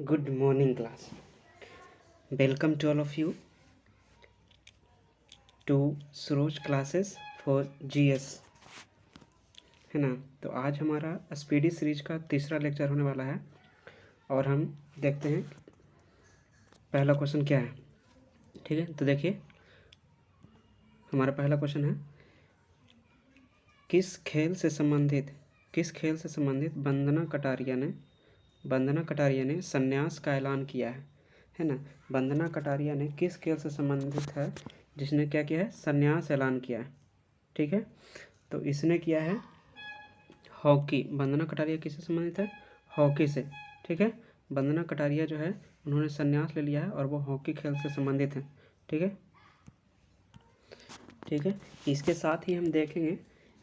Good morning, class. Welcome to all of you to Suroj classes for GS, है ना। तो आज हमारा स्पीडी सीरीज का तीसरा लेक्चर होने वाला है और हम देखते हैं पहला क्वेश्चन क्या है। ठीक है, तो देखिए हमारा पहला क्वेश्चन है, किस खेल से संबंधित वंदना कटारिया ने संन्यास का ऐलान किया है ना। वंदना कटारिया ने किस खेल से संबंधित है जिसने क्या किया है, संन्यास ऐलान किया है। ठीक है, तो इसने किया है हॉकी। वंदना कटारिया किससे संबंधित है, हॉकी से। ठीक है, वंदना कटारिया जो है उन्होंने संन्यास ले लिया है और वो हॉकी खेल से संबंधित है। ठीक है, ठीक है। इसके साथ ही हम देखेंगे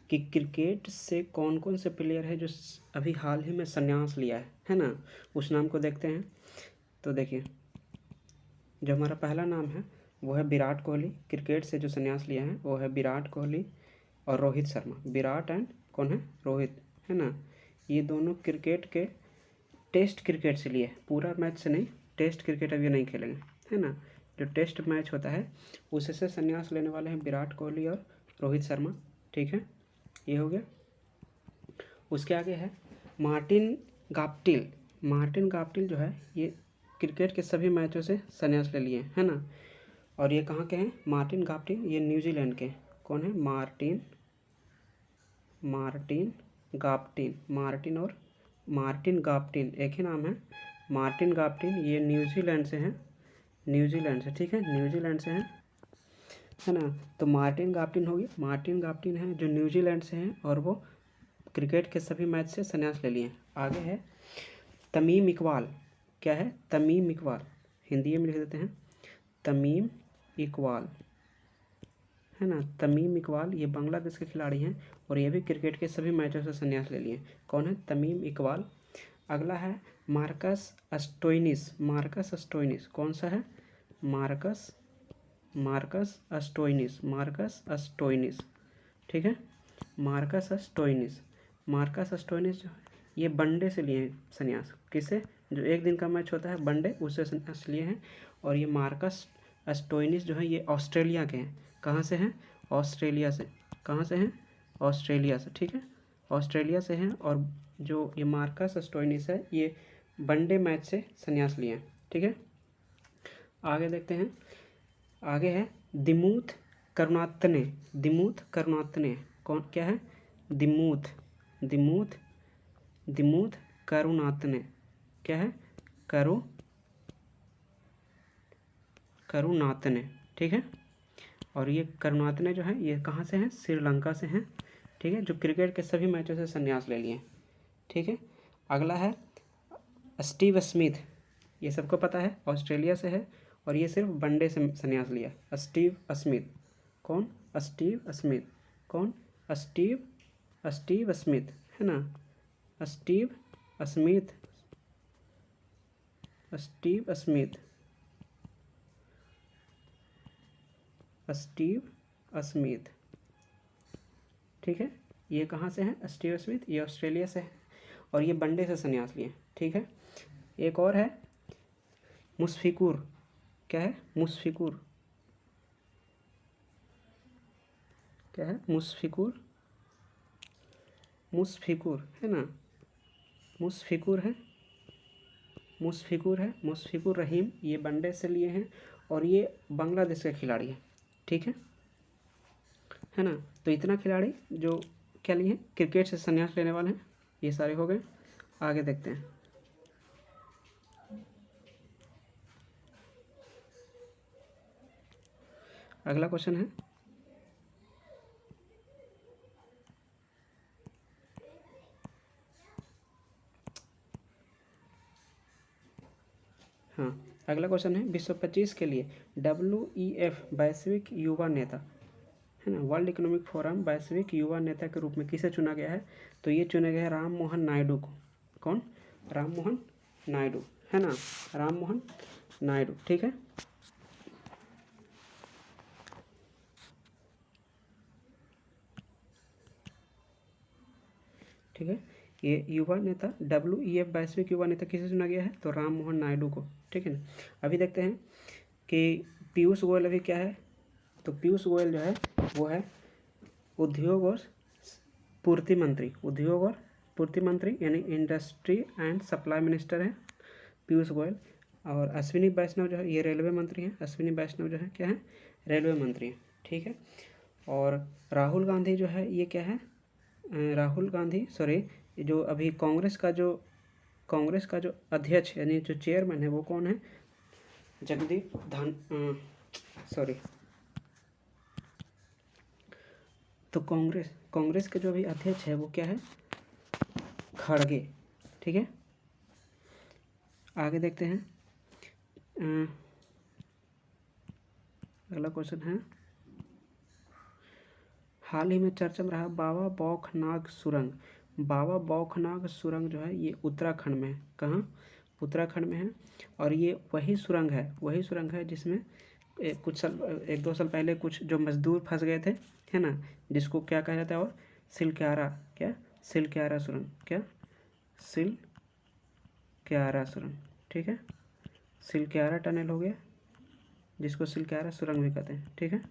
कि क्रिकेट से कौन कौन से प्लेयर है जो अभी हाल ही में संन्यास लिया है ना, उस नाम को देखते हैं। तो देखिए, जो हमारा पहला नाम है वो है विराट कोहली। क्रिकेट से जो संन्यास लिया है वो है विराट कोहली और रोहित शर्मा। विराट एंड कौन है, रोहित, है ना। ये दोनों क्रिकेट के टेस्ट क्रिकेट से लिए, पूरा मैच से नहीं, टेस्ट क्रिकेट अभी नहीं खेलेंगे, है ना। जो टेस्ट मैच होता है उससे संन्यास लेने वाले हैं विराट कोहली और रोहित शर्मा। ठीक है, ये हो गया। उसके आगे है मार्टिन गाप्टिल। मार्टिन गाप्टिल जो है ये क्रिकेट के सभी मैचों से संन्यास ले लिए, है ना। और ये कहाँ के हैं, मार्टिन गाप्टिल, ये न्यूजीलैंड के। कौन है, मार्टिन गाप्टिल। मार्टिन गाप्टिल एक ही नाम है, मार्टिन गाप्टिल। ये न्यूजीलैंड से हैं, न्यूजीलैंड से। ठीक है, न्यूजीलैंड से हैं, है ना। तो मार्टिन गाप्टिल हो गया, मार्टिन गाप्टिल हैं जो न्यूजीलैंड से हैं और वो क्रिकेट के सभी मैच से संन्यास ले लिए। आगे है तमीम इकबाल। क्या है, तमीम इकबाल, हिंदी में लिख देते हैं तमीम इकबाल, है ना। तमीम इकबाल ये बांग्लादेश के खिलाड़ी हैं और ये भी क्रिकेट के सभी मैचों से संन्यास ले लिए। कौन है, तमीम इकबाल। अगला है मार्कस अस्टोइनिस। मार्कस अस्टोइनिस कौन सा है, मार्कस अस्टोइनिस। ठीक है, मार्कस अस्टोइनिस जो है ये वनडे से लिए हैं संन्यास। किसे, जो एक दिन का मैच होता है वनडे, उससे संन्यास लिए हैं। और ये मार्कस अस्टोइनिस जो है ये ऑस्ट्रेलिया के हैं। कहाँ से हैं, ऑस्ट्रेलिया से। कहाँ से हैं, ऑस्ट्रेलिया से। ठीक है, ऑस्ट्रेलिया से हैं। और जो ये मार्कस अस्टोइनिस है ये वनडे मैच से संन्यास लिए हैं। ठीक है, आगे देखते हैं। आगे है दिमूथ करुणातने। कौन, क्या है, दिमूथ करुणातने। क्या है, करुणातने। ठीक है, और ये करुणातने जो है ये कहाँ से हैं, श्रीलंका से हैं। ठीक है, जो क्रिकेट के सभी मैचों से संन्यास ले लिए। ठीक है, अगला है स्टीव स्मिथ। ये सबको पता है, ऑस्ट्रेलिया से है और ये सिर्फ वनडे से संन्यास लिया। Steve Smith. कौन, स्टीव स्मिथ। कौन, स्टीव स्मिथ, है ना। Steve Smith. ठीक है, ये कहाँ से हैं, स्टीव स्मिथ, ये ऑस्ट्रेलिया से है और ये वनडे से संन्यास लिए। ठीक है, एक और है मुशफिकुर। क्या है, मुशफिकुर। क्या है, मुशफिकुर है ना। मुशफिकुर है मुशफिकुर रहीम। ये वनडे से लिए हैं और ये बांग्लादेश के खिलाड़ी हैं। ठीक है ना। तो इतना खिलाड़ी जो क्या लिए हैं, क्रिकेट से संन्यास लेने वाले हैं, ये सारे हो गए। आगे देखते हैं। अगला क्वेश्चन है, हाँ अगला क्वेश्चन है विश्व 25 के लिए WEF वैश्विक युवा नेता, है ना, वर्ल्ड इकोनॉमिक फोरम वैश्विक युवा नेता के रूप में किसे चुना गया है। तो ये चुने गए हैं राम मोहन नायडू को। कौन, राम मोहन नायडू, है ना, राम मोहन नायडू। ठीक है, ठीक है। ये युवा नेता WEF 22वें युवा नेता किसे चुना गया है, तो राम मोहन नायडू को, ठीक है ना। अभी देखते हैं कि पीयूष गोयल अभी क्या है, तो पीयूष गोयल जो है वो है उद्योग और पूर्ति मंत्री, उद्योग और पूर्ति मंत्री यानी इंडस्ट्री एंड सप्लाई मिनिस्टर है पीयूष गोयल। और अश्विनी वैष्णव जो है ये रेलवे मंत्री हैं, अश्विनी वैष्णव जो है क्या है, रेलवे मंत्री हैं, ठीक है। और राहुल गांधी जो है ये क्या है, राहुल गांधी सॉरी जो अभी कांग्रेस का जो अध्यक्ष यानी जो चेयरमैन है वो कौन है, जगदीप सॉरी तो कांग्रेस के जो अभी अध्यक्ष है वो क्या है, खड़गे, ठीक है। आगे देखते हैं, अगला क्वेश्चन है, हाल ही में चर्चा में रहा बाबा बौखनाग सुरंग, बाबा बौखनाग सुरंग जो है ये उत्तराखंड में है, कहाँ, उत्तराखंड में है। और ये वही सुरंग है जिसमें एक दो साल पहले कुछ जो मजदूर फंस गए थे, है ना, जिसको क्या कहा जाता है, और सिलक्यारा सुरंग, क्या सिलक्यारा सुरंग, ठीक है, सिलक्यारा टनल हो गया जिसको सिलक्यारा सुरंग भी कहते हैं, ठीक है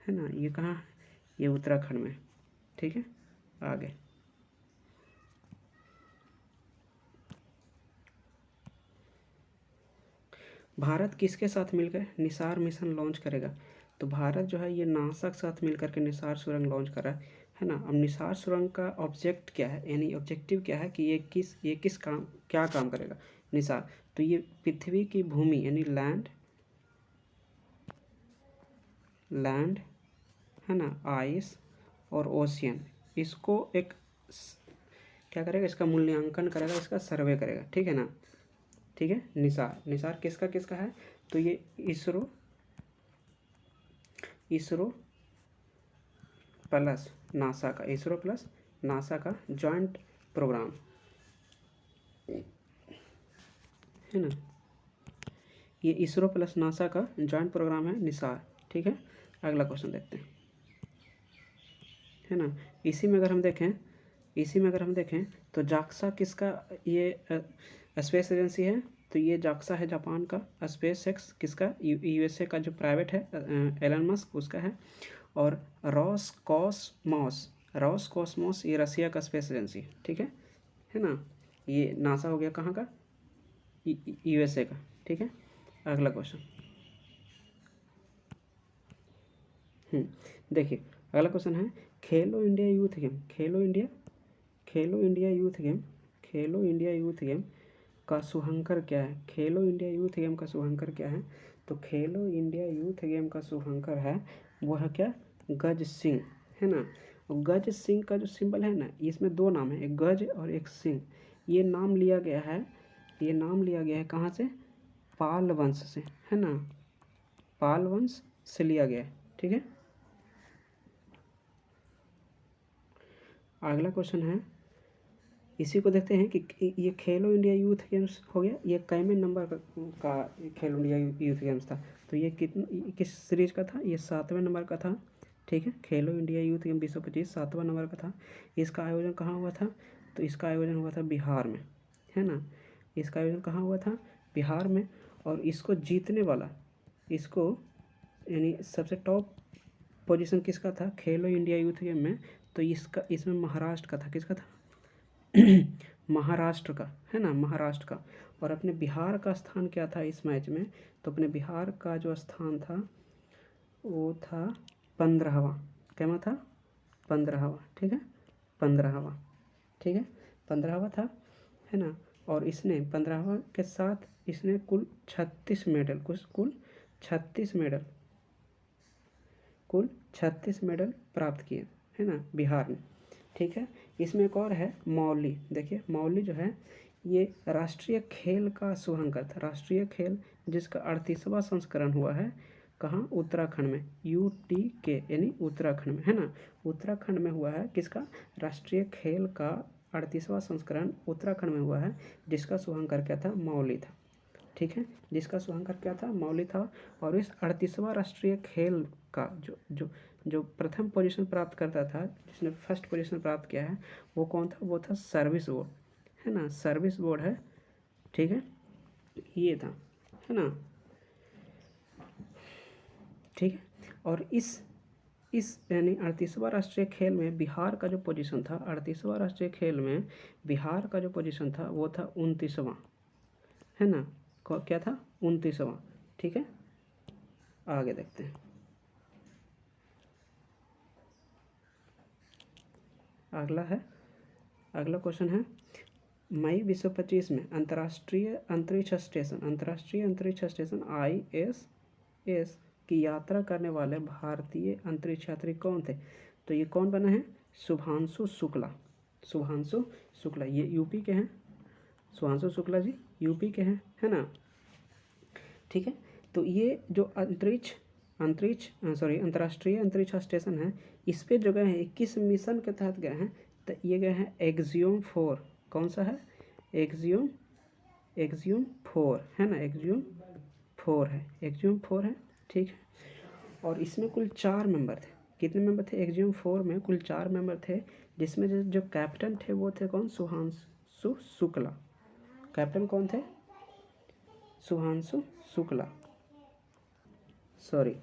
ना। ये कहाँ है, ये उत्तराखंड में, ठीक है। आगे भारत किसके साथ मिलकर निसार मिशन लॉन्च करेगा, तो भारत जो है ये नासा के साथ मिलकर के निसार सुरंग लॉन्च कर रहा है ना। अब निसार सुरंग का ऑब्जेक्ट क्या है, यानी ऑब्जेक्टिव क्या है कि ये किस काम क्या काम करेगा निसार, तो ये पृथ्वी की भूमि यानी लैंड है ना, आइस और ओशियन, इसको एक क्या करेगा, इसका मूल्यांकन करेगा, इसका सर्वे करेगा, ठीक है ना, ठीक है। निसार किसका है, तो ये इसरो प्लस नासा का जॉइंट प्रोग्राम है ना, ये इसरो प्लस नासा का जॉइंट प्रोग्राम है निसार, ठीक है। अगला क्वेश्चन देखते हैं, है ना। इसी में अगर हम देखें तो जाक्सा किसका ये स्पेस एजेंसी है, तो ये जाक्सा है जापान का, स्पेस एक्स किसका USA का जो प्राइवेट है एलन मस्क उसका है। और रॉसकॉस्मोस ये रसिया का स्पेस एजेंसी, ठीक है ना। ये नासा हो गया कहाँ का, USA का, ठीक है। अगला क्वेश्चन देखिए, अगला क्वेश्चन है खेलो इंडिया यूथ गेम का शुभंकर क्या है, खेलो इंडिया यूथ गेम का शुभंकर क्या है, तो खेलो इंडिया यूथ गेम का शुभंकर है वो है क्या, गज सिंह, है ना। और गज सिंह का जो सिंबल है ना, इसमें दो नाम है, एक गज और एक सिंह। ये नाम लिया गया है कहाँ से, पाल वंश से, है ना, पाल वंश से लिया गया है, ठीक है। अगला क्वेश्चन है, इसी को देखते हैं कि ये खेलो इंडिया यूथ गेम्स हो गया, ये कैमें नंबर का खेलो इंडिया यूथ गेम्स था, तो ये किस सीरीज का था, ये 7वें नंबर का था, ठीक है। खेलो इंडिया यूथ गेम 2025 7वां नंबर का था। इसका आयोजन कहाँ हुआ था, तो इसका आयोजन हुआ था बिहार में, है ना। इसका आयोजन कहाँ हुआ था, बिहार में। और इसको जीतने वाला, इसको यानी सबसे टॉप पोजीशन किसका था खेलो इंडिया यूथ गेम में, तो इसमें महाराष्ट्र का था, किसका था महाराष्ट्र का, है ना, महाराष्ट्र का। और अपने बिहार का स्थान क्या था इस मैच में, तो अपने बिहार का जो स्थान था वो था 15वां, क्या था 15वां, ठीक है 15वां, ठीक है 15वां था, है ना। और इसने 15वां के साथ इसने कुल 36 मेडल कुल 36 मेडल प्राप्त किए, है ना, बिहार में, ठीक है। इसमें एक और है मौली, देखिए मौली जो है ये राष्ट्रीय खेल का शुभंकर था, राष्ट्रीय खेल जिसका 38वां संस्करण हुआ है कहाँ, उत्तराखंड में, UTK यानी उत्तराखंड में, है ना, उत्तराखंड में हुआ है, किसका राष्ट्रीय खेल का 38वां संस्करण उत्तराखंड में हुआ है, जिसका शुभंकर क्या था, मौली था, ठीक है, जिसका शुभंकर क्या था, मौली था। और इस 38वां राष्ट्रीय खेल का जो जो प्रथम पोजीशन प्राप्त करता था, जिसने फर्स्ट पोजीशन प्राप्त किया है, वो कौन था? वो था सर्विस बोर्ड, है ना, सर्विस बोर्ड है, ठीक है, ये था, है ना, ठीक है। और इस यानी 38वां राष्ट्रीय खेल में बिहार का जो पोजीशन था, 38वां राष्ट्रीय खेल में बिहार का जो पोजीशन था वो था 29वां, है ना, क्या था? 29वां, ठीक है। आगे देखते हैं, अगला क्वेश्चन है, मई 2025 में अंतर्राष्ट्रीय अंतरिक्ष स्टेशन ISS की यात्रा करने वाले भारतीय अंतरिक्ष यात्री कौन थे? तो ये कौन बना है? शुभांशु शुक्ला, ये यूपी के हैं, शुभांशु शुक्ला जी यूपी के हैं, है ना, ठीक है। तो ये जो अंतर्राष्ट्रीय अंतरिक्ष स्टेशन है, इस पे जो गए हैं, किस मिशन के तहत गए हैं? तो ये गए हैं एक्सियम 4। कौन सा है? एक्सियम 4, है ना, एक्सियम 4 है, ठीक है। और इसमें कुल 4 मेंबर थे। कितने मेंबर थे? एक्सियम 4 में कुल 4 मेंबर थे, जिसमें जो कैप्टन थे वो थे कौन? शुभांशु शुक्ला। कैप्टन कौन थे? शुभांशु शुक्ला, सॉरी,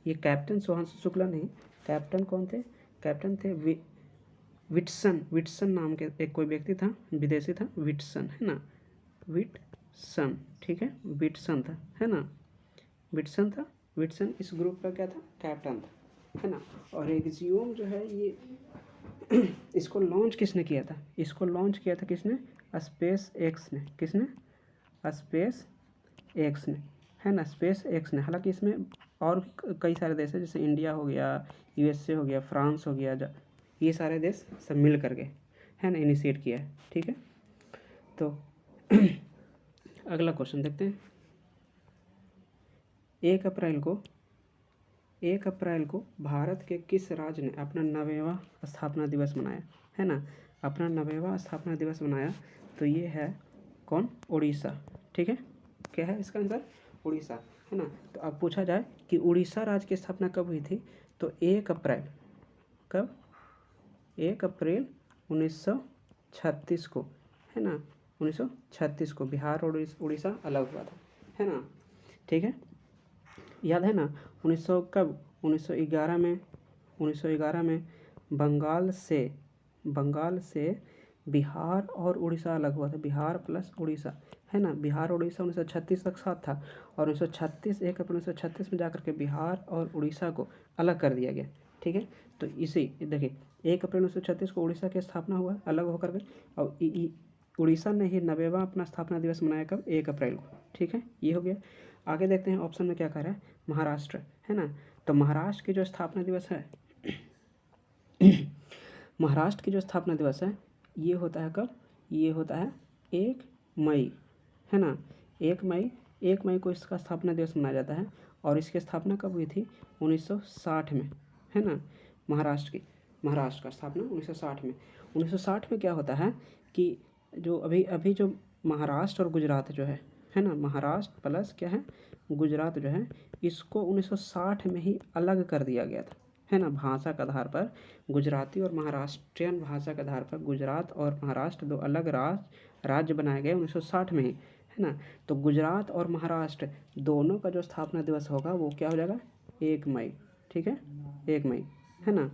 ये कैप्टन शुभांशु शुक्ला नहीं, कैप्टन कौन थे? कैप्टन थे विटसन नाम के एक कोई व्यक्ति था, विदेशी था, विटसन, है ना, विटसन, ठीक है, विटसन था, है ना, विटसन इस ग्रुप का क्या था? कैप्टन था, है ना। और एक्सियम जो है ये इसको लॉन्च किसने किया था? इसको लॉन्च किया था किसने? स्पेस एक्स ने। किसने? स्पेस एक्स ने, है ना, स्पेस एक्स ने। हालांकि इसमें और कई सारे देश हैं, जैसे इंडिया हो गया, USA हो गया, फ्रांस हो गया, ये सारे देश सब मिल करके, है ना, इनिशिएट किया है, ठीक है। तो अगला क्वेश्चन देखते हैं, 1 अप्रैल को भारत के किस राज्य ने अपना 90वां स्थापना दिवस मनाया? है ना, अपना 90वां स्थापना दिवस मनाया, तो ये है कौन? उड़ीसा, ठीक है। क्या है इसका आंसर? उड़ीसा, है ना। तो अब पूछा जाए कि उड़ीसा राज्य की स्थापना कब हुई थी? तो 1 अप्रैल, कब? 1 अप्रैल 1936 को, है ना, 1936 को बिहार और उड़ीसा अलग हुआ था, है ना, ठीक है। याद है ना 1911 में बंगाल से बिहार और उड़ीसा अलग हुआ था, बिहार प्लस उड़ीसा, है ना। बिहार और उड़ीसा 1936 तक साथ था, और 1936 1 अप्रैल 1936 में जाकर के बिहार और उड़ीसा को अलग कर दिया गया, ठीक है। तो इसी देखिए 1 अप्रैल 1936 को उड़ीसा की स्थापना हुआ अलग होकर के, और उड़ीसा ने ही 90वां अपना स्थापना दिवस मनाया कब? 1 अप्रैल को, ठीक है। ये हो गया। आगे देखते हैं ऑप्शन में क्या कह रहा है, महाराष्ट्र, है ना। तो महाराष्ट्र की जो स्थापना दिवस है महाराष्ट्र की जो स्थापना दिवस है, ये होता है कब? ये होता है 1 मई, है ना, 1 मई को इसका स्थापना दिवस मनाया जाता है। और इसकी स्थापना कब हुई थी? 1960 में, है ना। महाराष्ट्र का स्थापना 1960 में। 1960 में क्या होता है कि जो अभी जो महाराष्ट्र और गुजरात जो है ना, महाराष्ट्र प्लस क्या है? गुजरात जो है, इसको 1960 में ही अलग कर दिया गया था, है ना। भाषा के आधार पर गुजराती और महाराष्ट्रियन भाषा के आधार पर गुजरात और महाराष्ट्र दो अलग राज्य बनाए गए 1960 में ही, है ना। तो गुजरात और महाराष्ट्र दोनों का जो स्थापना दिवस होगा वो क्या हो जाएगा? 1 मई, ठीक है, 1 मई, है ना,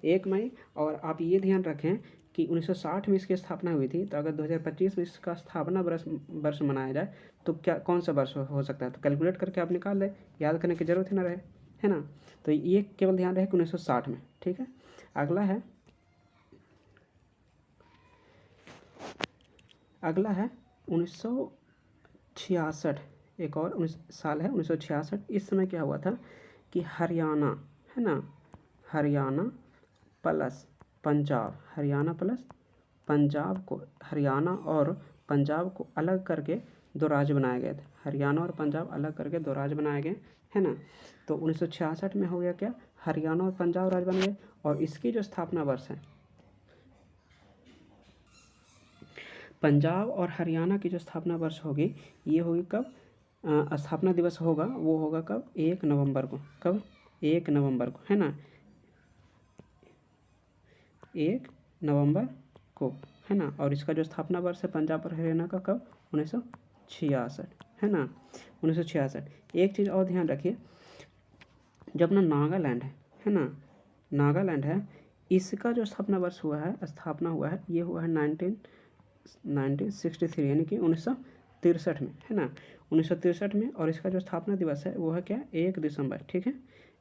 1 मई। और आप ये ध्यान रखें कि 1960 में इसकी स्थापना हुई थी, तो अगर 2025 में इसका स्थापना वर्ष मनाया जाए तो क्या कौन सा वर्ष हो सकता है? तो कैलकुलेट करके आप निकाल लें, याद करने की जरूरत ही ना रहे, है ना। तो ये केवल ध्यान रहे कि 1960 में, ठीक है। अगला है 1966, एक और साल है 1966। इस समय क्या हुआ था कि हरियाणा, है ना, हरियाणा प्लस पंजाब को अलग करके 2 राज्य बनाए गए थे। हरियाणा और पंजाब अलग करके 2 राज्य बनाए गए, है ना। तो 1966 में हो गया क्या? हरियाणा और पंजाब राज्य बन गए। और इसकी जो स्थापना वर्ष है, पंजाब और हरियाणा की जो स्थापना वर्ष होगी, ये होगी कब? स्थापना दिवस होगा वो होगा कब? 1 नवंबर को। कब? 1 नवंबर को, है ना, 1 नवंबर को, है ना। और इसका जो स्थापना वर्ष है पंजाब और हरियाणा का कब, 1966, है ना, 1966। एक चीज़ और ध्यान रखिए, जो अपना नागालैंड है ना, नागालैंड है, इसका जो स्थापना वर्ष हुआ है, स्थापना हुआ है, ये हुआ है 1963, यानी कि 1963 में, है ना, 1963 में। और इसका जो स्थापना दिवस है वो है क्या, 1 दिसंबर, ठीक है,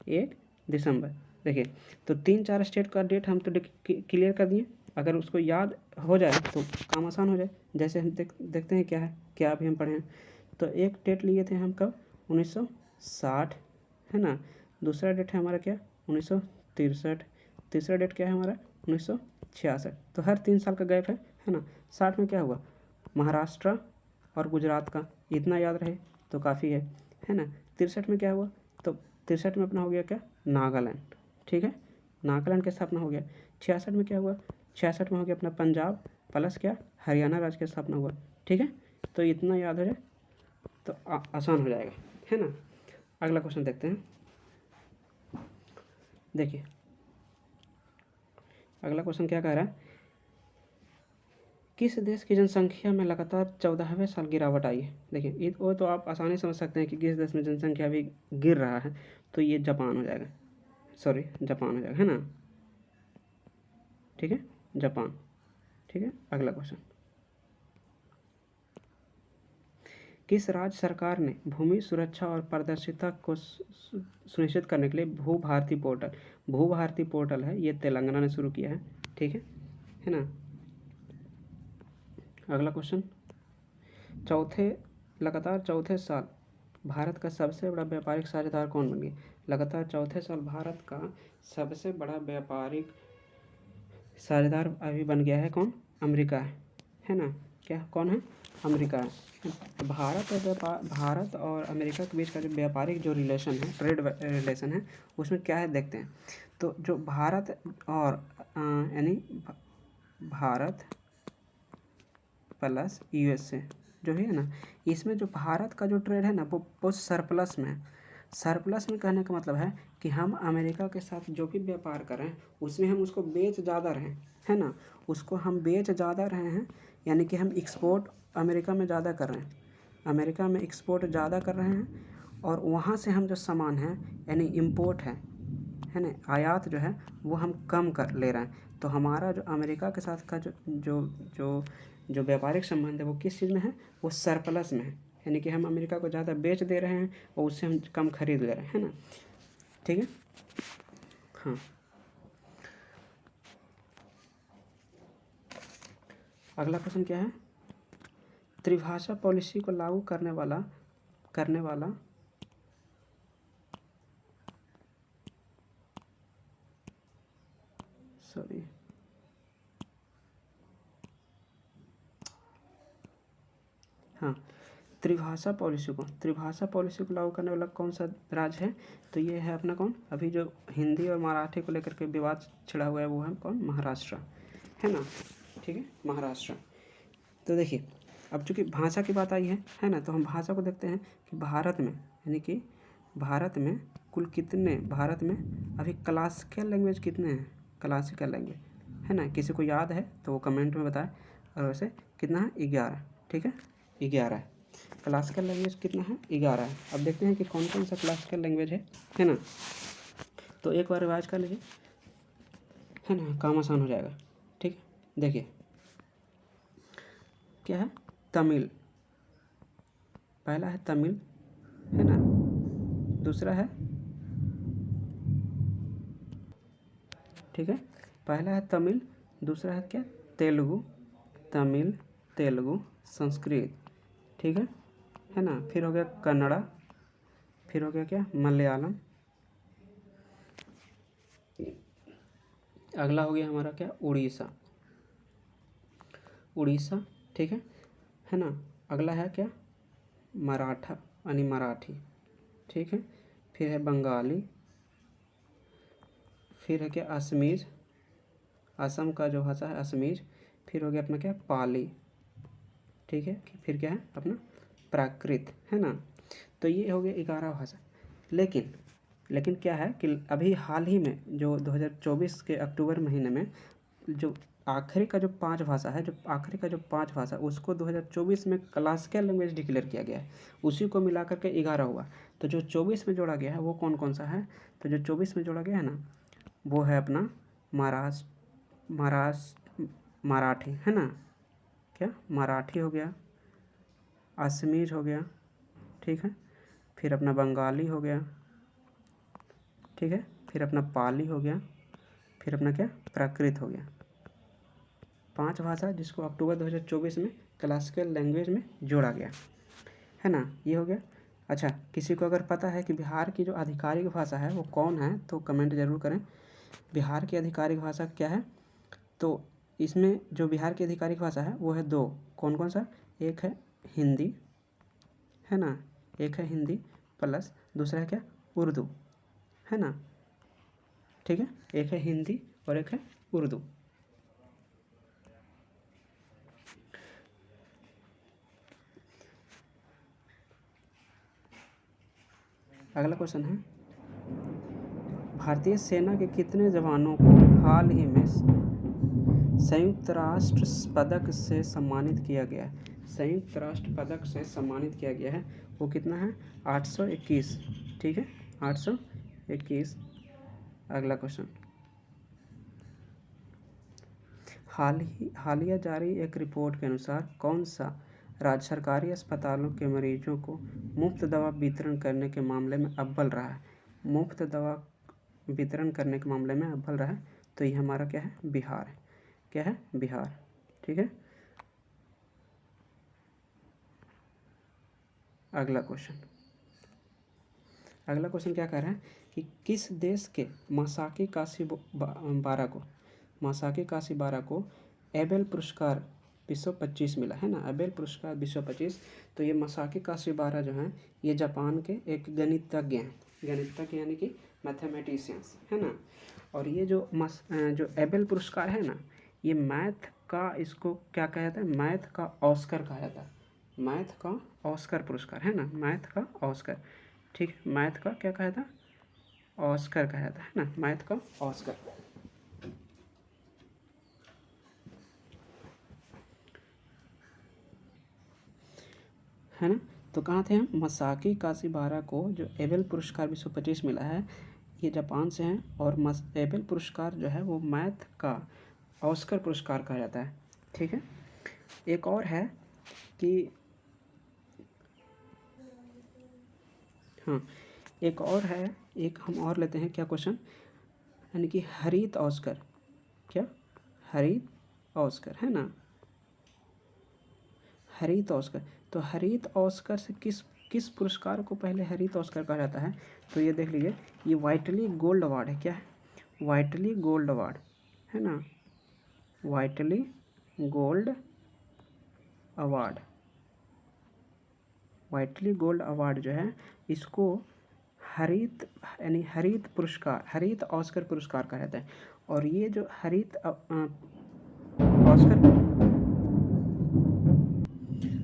1 दिसंबर। देखिए, तो 3-4 स्टेट का डेट हम तो क्लियर कर दिए। अगर उसको याद हो जाए तो काम आसान हो जाए। जैसे हम देखते हैं क्या है, क्या अभी हम पढ़े हैं। तो एक डेट लिए थे हम कब, 1960, है ना। दूसरा डेट है हमारा क्या, 1963। तीसरा डेट क्या है हमारा, 1966। तो हर 3 साल का गैप है ना। 60 में क्या हुआ, महाराष्ट्र और गुजरात का, इतना याद रहे तो काफ़ी है ना। 63 में क्या हुआ, तो 63 में अपना हो गया क्या, नागालैंड, ठीक है, नागालैंड का स्थापना हो गया। 66 में क्या हुआ, 66 में हो गया अपना पंजाब प्लस क्या, हरियाणा राज्य का स्थापना हुआ, ठीक है। तो इतना याद हो जाए तो आसान हो जाएगा, है ना। अगला क्वेश्चन देखते हैं। देखिए अगला क्वेश्चन क्या कह रहा है, किस देश की जनसंख्या में लगातार 14वें साल गिरावट आई है। देखिए वो तो आप आसानी समझ सकते हैं कि किस देश में जनसंख्या भी गिर रहा है, तो ये जापान हो जाएगा, सॉरी जापान हो जाएगा, है ना, ठीक है, जापान, ठीक है। अगला क्वेश्चन, किस राज्य सरकार ने भूमि सुरक्षा और पारदर्शिता को सुनिश्चित करने के लिए भू भारती पोर्टल है, ये तेलंगाना ने शुरू किया है, ठीक है ना। अगला क्वेश्चन, लगातार चौथे साल भारत का सबसे बड़ा व्यापारिक साझेदार कौन बन गया। लगातार चौथे साल भारत का सबसे बड़ा व्यापारिक साझेदार अभी बन गया है कौन, अमेरिका है ना। क्या कौन है, अमेरिका है। भारत और अमेरिका के बीच का जो व्यापारिक जो रिलेशन है, ट्रेड रिलेशन है, उसमें क्या है देखते हैं। तो जो भारत और यानी भारत प्लस यूएसए जो है ना, इसमें जो भारत का जो ट्रेड है ना वो सरप्लस में है। सरप्लस में कहने का मतलब है कि हम अमेरिका के साथ जो भी व्यापार कर रहे हैं उसमें हम उसको बेच ज़्यादा रहे हैं, है ना, उसको हम बेच ज़्यादा रहे हैं, यानी कि हम एक्सपोर्ट अमेरिका में ज़्यादा कर रहे हैं, अमेरिका में एक्सपोर्ट ज़्यादा कर रहे हैं, और वहाँ से हम जो सामान है यानी इम्पोर्ट है ना, आयात जो है वो हम कम कर ले रहे हैं। तो हमारा जो अमेरिका के साथ का जो जो जो जो व्यापारिक संबंध है वो किस चीज़ में है, वो सरप्लस में है, यानी कि हम अमेरिका को ज़्यादा बेच दे रहे हैं और उससे हम कम खरीद ले रहे हैं, है ना, ठीक है। हाँ, अगला क्वेश्चन क्या है, त्रिभाषा पॉलिसी को लागू करने वाला हाँ, त्रिभाषा पॉलिसी को लागू करने वाला कौन सा राज्य है, तो ये है अपना कौन, अभी जो हिंदी और मराठी को लेकर के विवाद छिड़ा हुआ है वो है कौन, महाराष्ट्र, है ना, ठीक है, महाराष्ट्र। तो देखिए अब चूँकि भाषा की बात आई है ना, तो हम भाषा को देखते हैं कि भारत में, यानी कि भारत में कुल कितने, भारत में अभी क्लासिकल लैंग्वेज कितने हैं, क्लासिकल लैंग्वेज, है ना, किसी को याद है तो वो कमेंट में बताए। और वैसे कितना है, 11, ठीक है, 11 है। क्लासिकल लैंग्वेज कितना है, 11 है। अब देखते हैं कि कौन कौन सा क्लासिकल लैंग्वेज है ना। तो एक बार रिवाइज कर लीजिए, है ना, काम आसान हो जाएगा, ठीक है। देखिए क्या है, तमिल, पहला है तमिल, है ना, दूसरा है, ठीक है, पहला है तमिल, दूसरा है क्या, तेलुगु, तमिल, तेलुगु, संस्कृत, ठीक है ना, फिर हो गया कन्नड़ा, फिर हो गया क्या, मलयालम, अगला हो गया हमारा क्या, उड़ीसा, ठीक है ना। अगला है क्या, मराठा यानी मराठी, ठीक है, फिर है बंगाली, फिर है क्या, असमीज, असम का जो भाषा है असमीज, फिर हो गया अपना क्या, पाली, ठीक है, फिर क्या है अपना प्राकृत, है ना। तो ये हो गया 11 भाषा। लेकिन लेकिन क्या है कि अभी हाल ही में जो 2024 के अक्टूबर महीने में जो आखिरी का जो 5 भाषा है, जो आखिरी का जो 5 भाषा, उसको 2024 में क्लासिकल लैंग्वेज डिक्लेयर किया गया है। उसी को मिला करके 11 हुआ। तो जो 24 में जोड़ा गया है वो कौन कौन सा है? तो जो 24 में जोड़ा गया है ना, वो है अपना मराठी, है ना, क्या मराठी हो गया, असमीज हो गया, ठीक है, फिर अपना बंगाली हो गया, ठीक है, फिर अपना पाली हो गया, फिर अपना क्या प्राकृत हो गया। 5 भाषा जिसको अक्टूबर 2024 में क्लासिकल लैंग्वेज में जोड़ा गया, है ना, ये हो गया। अच्छा, किसी को अगर पता है कि बिहार की जो आधिकारिक भाषा है वो कौन है तो कमेंट जरूर करें। बिहार की आधिकारिक भाषा क्या है? तो इसमें जो बिहार की आधिकारिक भाषा है वो है 2। कौन कौन सा? एक है हिंदी, है ना, एक है हिंदी प्लस दूसरा है क्या? उर्दू, है ना, ठीक है, एक है हिंदी और एक है उर्दू। अगला क्वेश्चन है, भारतीय सेना के कितने जवानों को हाल ही में संयुक्त राष्ट्र पदक से सम्मानित किया गया है? संयुक्त राष्ट्र पदक से सम्मानित किया गया है, वो कितना है? 821, ठीक है, 821। अगला क्वेश्चन, हालिया जारी एक रिपोर्ट के अनुसार कौन सा राज्य सरकारी अस्पतालों के मरीजों को मुफ्त दवा वितरण करने के मामले में अव्वल रहा है? मुफ्त दवा वितरण करने के मामले में अव्वल रहा है, तो ये हमारा क्या है? बिहार है। क्या है? बिहार, ठीक है। अगला क्वेश्चन क्या कह रहा है कि किस देश के मासाकी काशीबारा को एबेल पुरस्कार 2025 मिला, है ना, एबेल पुरस्कार 2025। तो ये मासाकी काशीबारा जो है ये जापान के एक गणितज्ञ हैं, गणितज्ञ यानी कि मैथमेटिशियंस, है ना। और ये जो एबेल पुरस्कार है ना, ये मैथ का, इसको क्या कहा जाता है? मैथ का ऑस्कर कहा जाता है। मैथ का ऑस्कर पुरस्कार, है ना, मैथ का ऑस्कर, ठीक है, मैथ का क्या कहा था? ऑस्कर कहा जाता है ना, मैथ का ऑस्कर, है ना। तो कहाँ थे हम? मासाकी काशीबारा को जो एबेल पुरस्कार 2025 मिला है ये जापान से हैं, और एबेल पुरस्कार जो है वो मैथ का ऑस्कर पुरस्कार कहा जाता है, ठीक है। एक और है कि हाँ, एक और है, एक हम और लेते हैं, क्या क्वेश्चन, यानी कि हरित ऑस्कर, क्या हरित ऑस्कर, है ना, हरित ऑस्कर। तो हरित ऑस्कर से किस पुरस्कार को पहले हरित ऑस्कर कहा जाता है? तो ये देख लीजिए, ये वाइटली गोल्ड अवार्ड है। क्या है? वाइटली गोल्ड अवार्ड, है ना, vitally gold award. Vitally gold award जो है इसको हरित यानी हरित पुरस्कार, हरित ऑस्कर पुरस्कार कहा जाता है। और ये जो हरित ऑस्कर,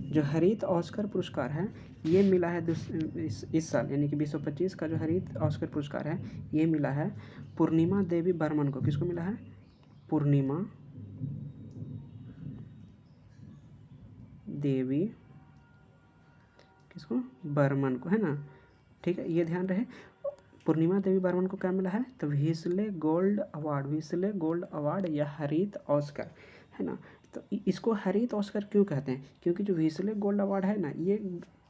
जो हरित ऑस्कर पुरस्कार है ये मिला है इस साल, यानी कि 2025 का जो हरित ऑस्कर पुरस्कार है ये मिला है पूर्णिमा देवी बर्मन को। किसको मिला है? पूर्णिमा देवी, किसको? बर्मन को, है ना, ठीक है, ये ध्यान रहे। पूर्णिमा देवी बर्मन को क्या मिला है? तो व्हिसले गोल्ड अवार्ड, व्हिसले गोल्ड अवार्ड या हरित ऑस्कर, है ना। तो इसको हरित ऑस्कर क्यों कहते हैं? क्योंकि जो व्हिसले गोल्ड अवार्ड है ना,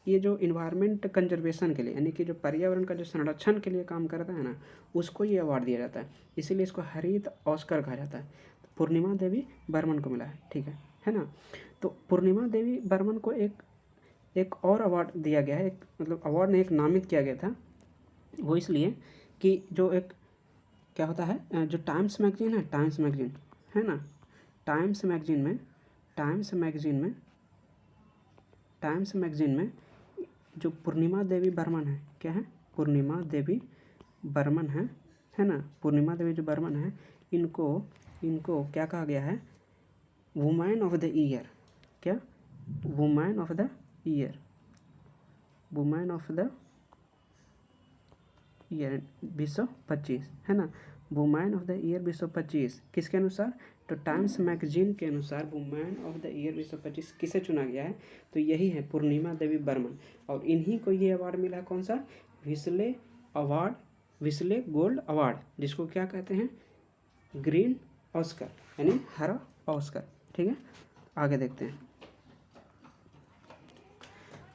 ये जो इन्वायरमेंट कंजर्वेशन के लिए, यानी कि जो पर्यावरण का जो संरक्षण के लिए काम करता है ना, उसको ये अवार्ड दिया जाता है, इसीलिए इसको हरित ऑस्कर कहा जाता है। तो पूर्णिमा देवी बर्मन को मिला है, ठीक है ना। तो पूर्णिमा देवी बर्मन को एक और अवार्ड दिया गया है, एक मतलब अवार्ड ने एक नामित किया गया था, वो इसलिए कि जो एक क्या होता है, जो टाइम्स मैगजीन है, टाइम्स मैगजीन, है ना, टाइम्स मैगजीन में जो पूर्णिमा देवी बर्मन है, क्या है? पूर्णिमा देवी बर्मन है ना, पूर्णिमा देवी जो बर्मन है, इनको क्या कहा गया है? Women of the year. क्या? Women of the year, women of the year 2025, है ना। वुमेन ऑफ द ईयर 2025 किसके अनुसार? तो टाइम्स मैगजीन के अनुसार वुमेन ऑफ द ईयर 2025 किसे चुना गया है? तो यही है पूर्णिमा देवी बर्मन। और इन्हीं को ये अवार्ड मिला है, कौन सा? विस्ले अवार्ड, विस्ले गोल्ड अवार्ड, जिसको क्या कहते हैं? ग्रीन ऑस्कर, यानी हरा ऑस्कर। ठीक है, आगे देखते हैं।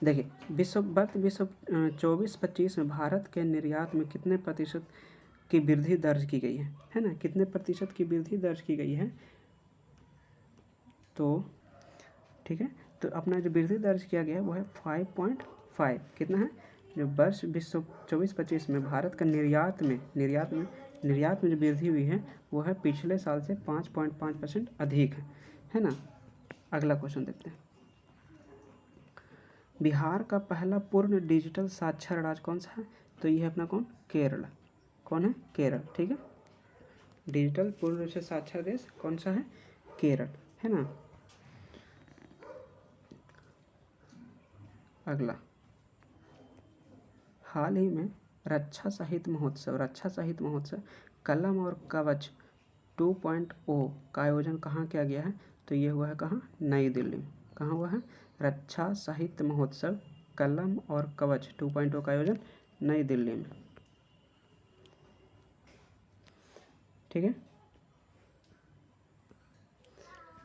देखिए, विश्व 24-25 में भारत के निर्यात में कितने प्रतिशत की वृद्धि दर्ज की गई है ना? कितने प्रतिशत की वृद्धि दर्ज की गई है? तो ठीक है, तो अपना जो वृद्धि दर्ज किया गया है वो है 5.5। कितना है? जो वर्ष 2024-25 में भारत का निर्यात में जो वृद्धि हुई है वो है पिछले साल से 5.5% अधिक है ना। अगला क्वेश्चन देखते हैं। बिहार का पहला पूर्ण डिजिटल साक्षर राज्य कौन सा है? तो ये है अपना कौन? केरल। कौन है? केरल। ठीक है, डिजिटल पूर्ण रूप से साक्षर देश कौन सा है? केरल, है ना। अगला, हाल ही में रक्षा साहित्य महोत्सव कलम और कवच 2.0 का आयोजन कहाँ किया गया है? तो ये हुआ है कहाँ? नई दिल्ली में। कहाँ हुआ है? रक्षा साहित्य महोत्सव कलम और कवच 2.0 का आयोजन नई दिल्ली में। ठीक है,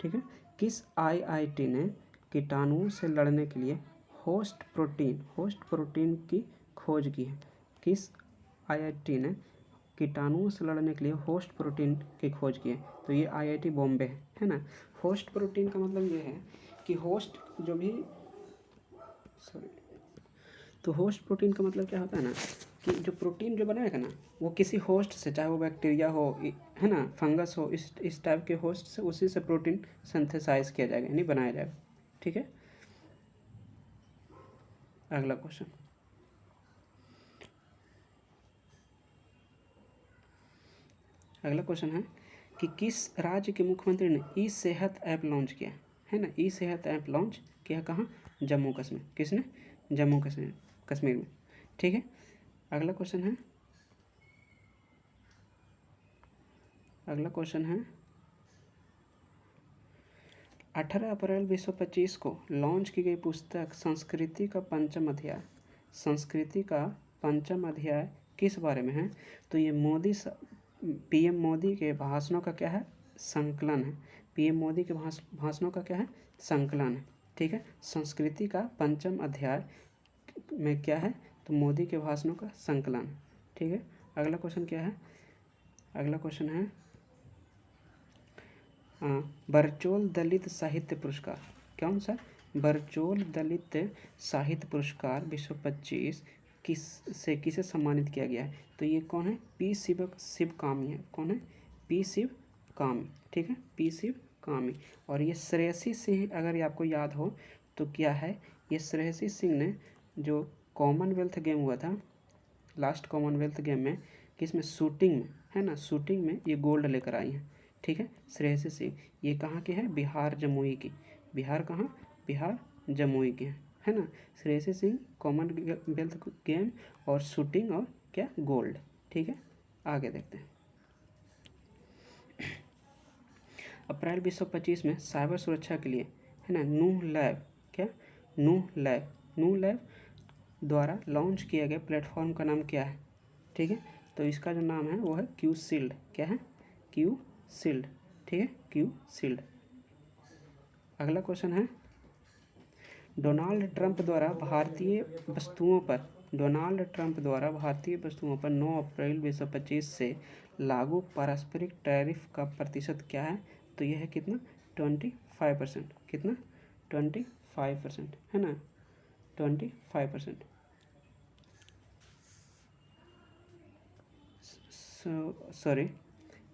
ठीक है। किस आईआईटी ने कीटाणुओं से लड़ने के लिए होस्ट प्रोटीन की खोज की है? किस आईआईटी ने कीटाणुओं से लड़ने के लिए होस्ट प्रोटीन की खोज की है? तो ये आईआईटी बॉम्बे है ना। होस्ट प्रोटीन का मतलब ये है कि होस्ट जो भी तो होस्ट प्रोटीन का मतलब क्या होता है ना कि जो प्रोटीन जो बनाएगा ना वो किसी होस्ट से, चाहे वो बैक्टीरिया हो, है ना, फंगस हो, इस टाइप के होस्ट से, उसी से प्रोटीन सिंथेसाइज किया जाएगा, यानी बनाया जाएगा। ठीक है, अगला क्वेश्चन। अगला क्वेश्चन है कि किस राज्य के मुख्यमंत्री ने ई सेहत ऐप लॉन्च किया है ना? ई सेहत ऐप लॉन्च किया कहाँ? जम्मू कश्मीर। किसने? जम्मू कश्मीर में। ठीक है, अगला क्वेश्चन है 18 अप्रैल 2025 को लॉन्च की गई पुस्तक संस्कृति का पंचम अध्याय किस बारे में है? तो ये पीएम मोदी के भाषणों का क्या है? संकलन है। पीएम मोदी के भाषणों का क्या है? संकलन है। ठीक है, संस्कृति का पंचम अध्याय में क्या है? तो मोदी के भाषणों का संकलन। ठीक है, अगला क्वेश्चन क्या है? अगला क्वेश्चन है बरचोल दलित साहित्य पुरस्कार। कौन सा? बरचोल दलित साहित्य पुरस्कार 2025 किसे सम्मानित किया गया है? तो ये कौन है? पी शिवकामी है। कौन है? पी शिवकामी। ठीक है, पी शिवकामी। और ये श्रेयसी सिंह, अगर ये आपको याद हो तो क्या है? ये श्रेयसी सिंह ने जो कॉमनवेल्थ गेम हुआ था, लास्ट कॉमनवेल्थ गेम में, किसमें? शूटिंग में, है ना, शूटिंग में ये गोल्ड लेकर आई हैं। ठीक है, श्रेयसी सिंह। ये कहाँ के हैं? बिहार जमुई की। बिहार कहाँ? बिहार जमुई के है ना। श्रेयसी सिंह कॉमनवेल्थ गेम और शूटिंग और क्या? गोल्ड। ठीक है, आगे देखते हैं। अप्रैल 2025 में साइबर सुरक्षा के लिए, है ना, नूह लैब द्वारा लॉन्च किया गया प्लेटफॉर्म का नाम क्या है? ठीक है, तो इसका जो नाम है वो है क्यू शील्ड। क्या है? Q shield. ठीक है, क्यू शील्ड। अगला क्वेश्चन है डोनाल्ड ट्रंप द्वारा भारतीय वस्तुओं पर 9 अप्रैल 2025 से लागू पारस्परिक टैरिफ का प्रतिशत क्या है? तो यह है कितना? 25%। कितना? 25%, है ना, 25%। सॉरी,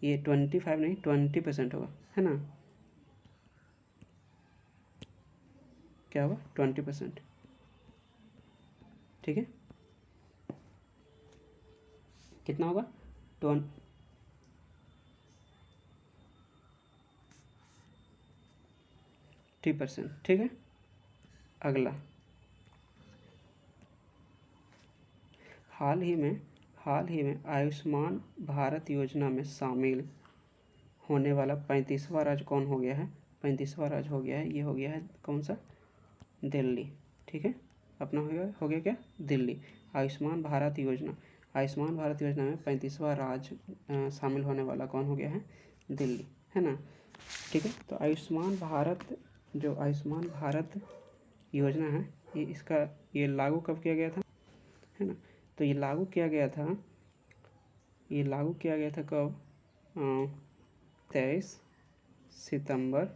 ये 25 नहीं, 20% होगा, है ना। क्या होगा? 20%। ठीक है, कितना होगा? 20%। ठीक है, अगला, हाल हाल ही में आयुष्मान भारत योजना में शामिल होने वाला 35वां राज्य कौन हो गया है? 35वां राज्य हो गया है, ये हो गया है कौन सा? दिल्ली। ठीक है, अपना हो गया क्या? दिल्ली। आयुष्मान भारत योजना में 35वां राज्य शामिल होने वाला कौन हो गया है? दिल्ली, है ना। ठीक है, तो आयुष्मान भारत योजना है, ये लागू कब किया गया था? है ना, तो ये लागू किया गया था कब? 23 सितंबर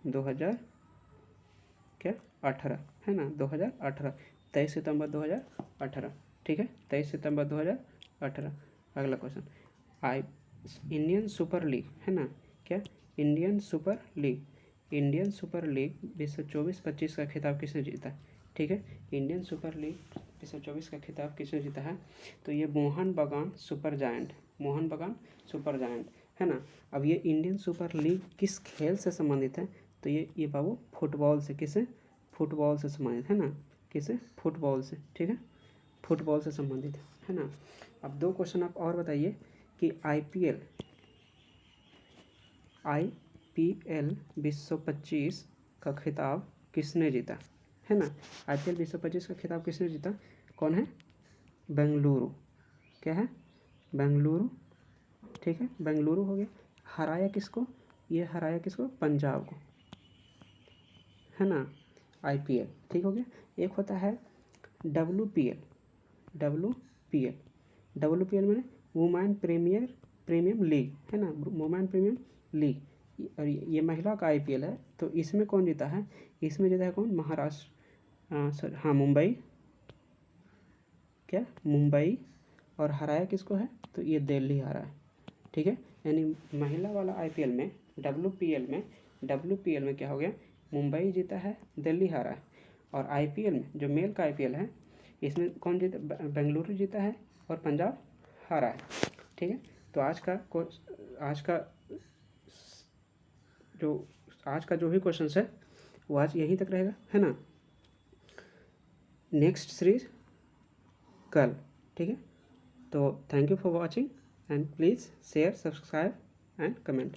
2018, है ना, 2018, 23 सितंबर 2018। ठीक है, 23 सितंबर 2018। अगला क्वेश्चन, इंडियन सुपर लीग, है ना, क्या? इंडियन सुपर लीग 2024-25 का खिताब किसने जीता? ठीक है, इंडियन सुपर लीग 2024 का खिताब किसने जीता है? तो ये मोहन बगान सुपर जायंट, है ना। अब ये इंडियन सुपर लीग किस खेल से संबंधित है? तो ये बाबू फुटबॉल से, किसे? फुटबॉल से संबंधित, है ना, किसे? फुटबॉल से। ठीक है, फुटबॉल से संबंधित है ना। अब 2 क्वेश्चन आप और बताइए कि IPL 2025 का खिताब किसने जीता? है ना, IPL 2025 का खिताब किसने जीता? कौन है? बेंगलुरु। क्या है? बेंगलुरु। ठीक है, बेंगलुरु हो गया। हराया किसको? ये हराया किसको? पंजाब को, है ना। IPL, ठीक हो गया। एक होता है WPL में वुमेन प्रीमियम लीग, है ना, वुमेन प्रीमियम लीग, और ये महिला का IPL है। तो इसमें कौन जीता है? इसमें जीता है कौन? महाराष्ट्र, हाँ, मुंबई। और हराया किसको है? तो ये दिल्ली हारा है। ठीक है, यानी महिला वाला IPL में, WPL में क्या हो गया? मुंबई जीता है, दिल्ली हारा है। और IPL में जो मेल का IPL है, इसमें कौन जीता? बेंगलुरु जीता है और पंजाब हारा है। ठीक है, तो आज का जो भी क्वेश्चन है वो आज यहीं तक रहेगा, है ना। नेक्स्ट सीरीज कल। ठीक है, तो thank you for watching and please share, subscribe and comment.